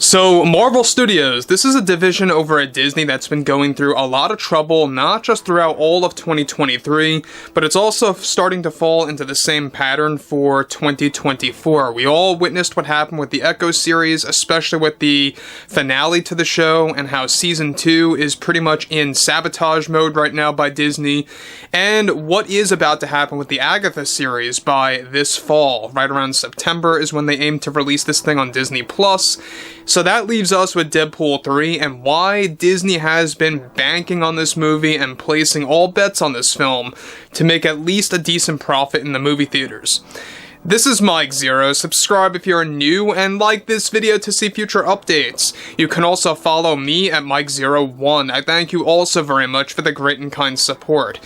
So, Marvel Studios, this is a division over at Disney that's been going through a lot of trouble, not just throughout all of 2023, but it's also starting to fall into the same pattern for 2024. We all witnessed what happened with the Echo series, especially with the finale to the show, and how Season 2 is pretty much in sabotage mode right now by Disney, and what is about to happen with the Agatha series by this fall. Right around September is when they aim to release this thing on Disney+. So that leaves us with Deadpool 3 and why Disney has been banking on this movie and placing all bets on this film to make at least a decent profit in the movie theaters. This is Mike Zero. Subscribe if you're new and like this video to see future updates. You can also follow me at Mike01. I thank you also very much for the great and kind support.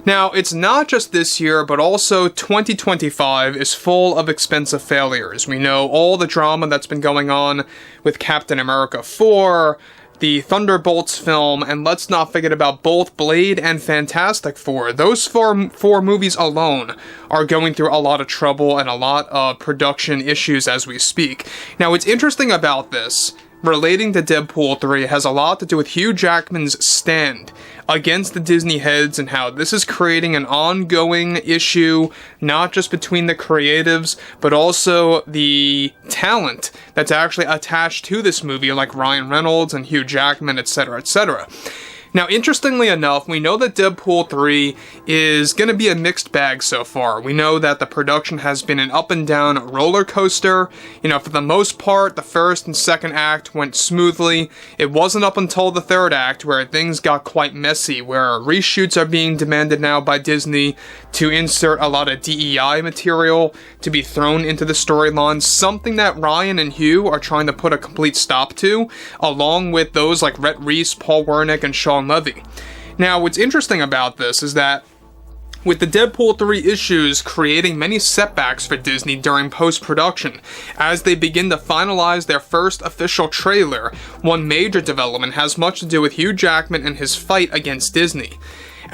Now, it's not just this year, but also 2025 is full of expensive failures. We know all the drama that's been going on with Captain America 4, the Thunderbolts film, and let's not forget about both Blade and Fantastic Four. Those four movies alone are going through a lot of trouble and a lot of production issues as we speak. Now, what's interesting about this, relating to Deadpool 3, has a lot to do with Hugh Jackman's stand against the Disney heads and how this is creating an ongoing issue, not just between the creatives, but also the talent that's actually attached to this movie, like Ryan Reynolds and Hugh Jackman, etc., etc. Now, interestingly enough, we know that Deadpool 3 is going to be a mixed bag so far. We know that the production has been an up and down roller coaster. You know, for the most part, the first and second act went smoothly. It wasn't up until the third act where things got quite messy, where reshoots are being demanded now by Disney to insert a lot of DEI material to be thrown into the storyline, something that Ryan and Hugh are trying to put a complete stop to, along with those like Rhett, Reese, Paul Wernick, and Sean Levy. Now, what's interesting about this is that with the Deadpool 3 issues creating many setbacks for Disney during post-production, as they begin to finalize their first official trailer, one major development has much to do with Hugh Jackman and his fight against Disney.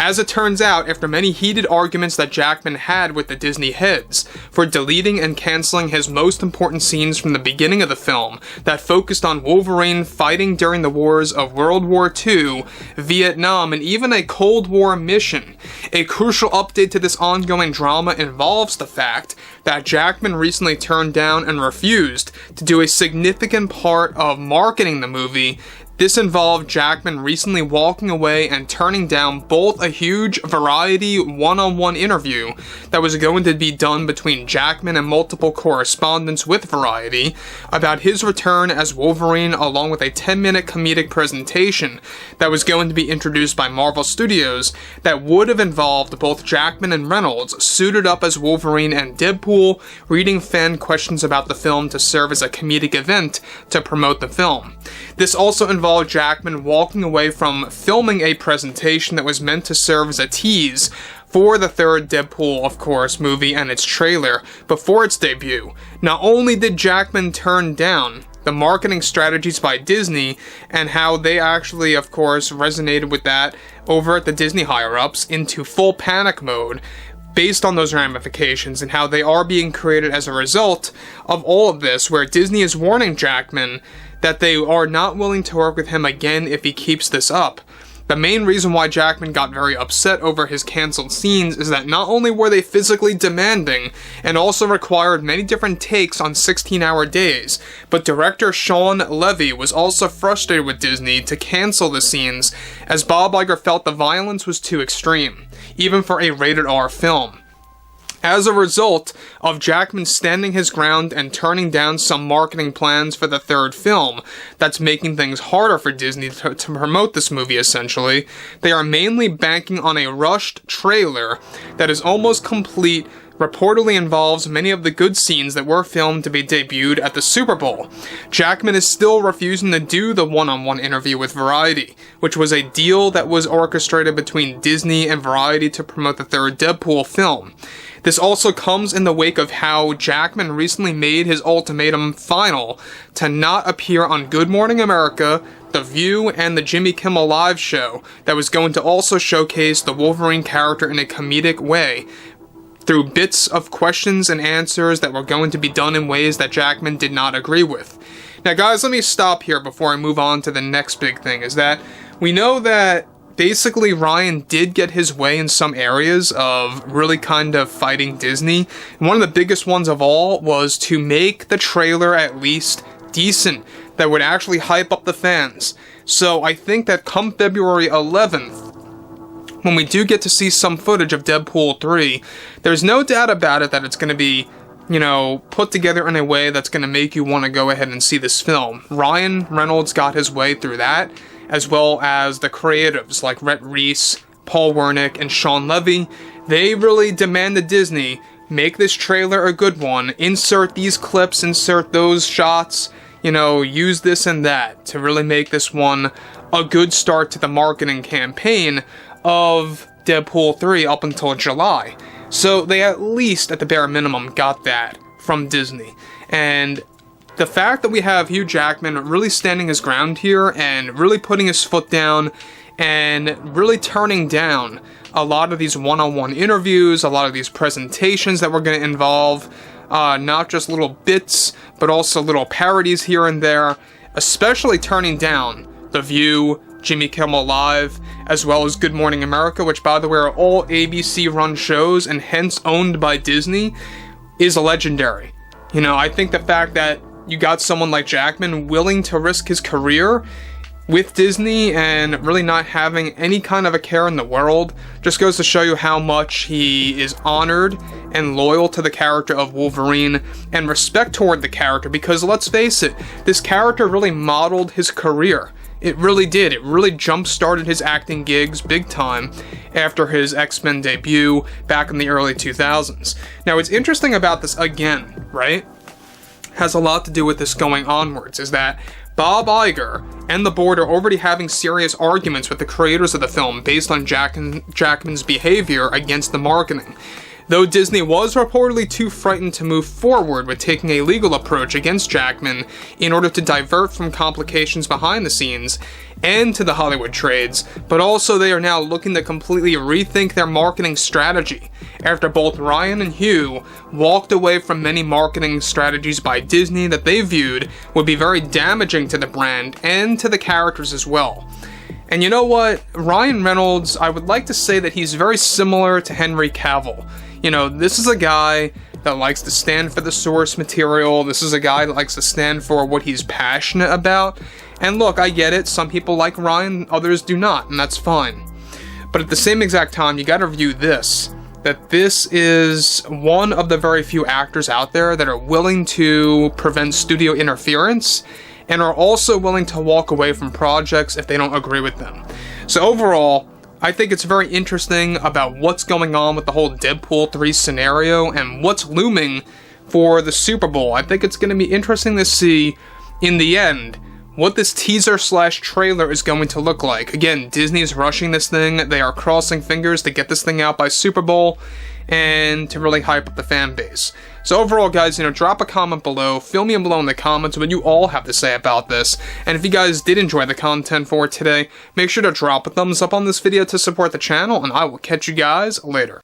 As it turns out, after many heated arguments that Jackman had with the Disney heads for deleting and canceling his most important scenes from the beginning of the film that focused on Wolverine fighting during the wars of World War II, Vietnam, and even a Cold War mission, a crucial update to this ongoing drama involves the fact that Jackman recently turned down and refused to do a significant part of marketing the movie. This involved Jackman recently walking away and turning down both a huge Variety one-on-one interview that was going to be done between Jackman and multiple correspondents with Variety about his return as Wolverine, along with a 10-minute comedic presentation that was going to be introduced by Marvel Studios that would have involved both Jackman and Reynolds suited up as Wolverine and Deadpool, reading fan questions about the film to serve as a comedic event to promote the film. This also involved Jackman walking away from filming a presentation that was meant to serve as a tease for the third Deadpool, of course, movie and its trailer before its debut. Not only did Jackman turn down the marketing strategies by Disney and how they actually, of course, resonated with that over at the Disney higher-ups into full panic mode based on those ramifications and how they are being created as a result of all of this, where Disney is warning Jackman that they are not willing to work with him again if he keeps this up. The main reason why Jackman got very upset over his cancelled scenes is that not only were they physically demanding and also required many different takes on 16-hour days, but director Sean Levy was also frustrated with Disney to cancel the scenes as Bob Iger felt the violence was too extreme, even for a rated R film. As a result of Jackman standing his ground and turning down some marketing plans for the third film that's making things harder for Disney to promote this movie essentially, they are mainly banking on a rushed trailer that is almost complete, reportedly involves many of the good scenes that were filmed to be debuted at the Super Bowl. Jackman is still refusing to do the one-on-one interview with Variety, which was a deal that was orchestrated between Disney and Variety to promote the third Deadpool film. This also comes in the wake of how Jackman recently made his ultimatum final to not appear on Good Morning America, The View, and the Jimmy Kimmel Live show that was going to also showcase the Wolverine character in a comedic way, through bits of questions and answers that were going to be done in ways that Jackman did not agree with. Now guys, let me stop here before I move on to the next big thing, is that we know that basically Ryan did get his way in some areas of really kind of fighting Disney. And one of the biggest ones of all was to make the trailer at least decent, that would actually hype up the fans. So I think that come February 11th, when we do get to see some footage of Deadpool 3, there's no doubt about it that it's going to be, you know, put together in a way that's going to make you want to go ahead and see this film. Ryan Reynolds got his way through that, as well as the creatives like Rhett, Reese, Paul Wernick, and Sean Levy. They really demanded Disney make this trailer a good one, insert these clips, insert those shots, you know, use this and that to really make this one a good start to the marketing campaign of Deadpool 3 up until July. So they at least, at the bare minimum, got that from Disney. And the fact that we have Hugh Jackman really standing his ground here and really putting his foot down and really turning down a lot of these one-on-one interviews, a lot of these presentations that we're going to involve not just little bits, but also little parodies here and there, especially turning down The View, Jimmy Kimmel Live, as well as Good Morning America, which by the way are all ABC-run shows and hence owned by Disney, is legendary. You know, I think the fact that you got someone like Jackman willing to risk his career with Disney and really not having any kind of a care in the world just goes to show you how much he is honored and loyal to the character of Wolverine and respect toward the character, because let's face it, this character really modeled his career. It really did. It really jump-started his acting gigs big time after his X-Men debut back in the early 2000s. Now, what's interesting about this, again, right, has a lot to do with this going onwards, is that Bob Iger and the board are already having serious arguments with the creators of the film based on Jackman's behavior against the marketing. Though Disney was reportedly too frightened to move forward with taking a legal approach against Jackman in order to divert from complications behind the scenes and to the Hollywood trades, but also they are now looking to completely rethink their marketing strategy after both Ryan and Hugh walked away from many marketing strategies by Disney that they viewed would be very damaging to the brand and to the characters as well. And you know what? Ryan Reynolds, I would like to say that he's very similar to Henry Cavill. You know, this is a guy that likes to stand for the source material. This is a guy that likes to stand for what he's passionate about. And look, I get it. Some people like Ryan, others do not, and that's fine. But at the same exact time, you gotta view this, that this is one of the very few actors out there that are willing to prevent studio interference and are also willing to walk away from projects if they don't agree with them. So overall, I think it's very interesting about what's going on with the whole Deadpool 3 scenario and what's looming for the Super Bowl. I think it's going to be interesting to see, in the end, what this teaser/trailer is going to look like. Again, Disney is rushing this thing. They are crossing fingers to get this thing out by Super Bowl and to really hype up the fan base. So overall, guys, you know, drop a comment below, fill me in below in the comments what you all have to say about this, and if you guys did enjoy the content for today, make sure to drop a thumbs up on this video to support the channel, and I will catch you guys later.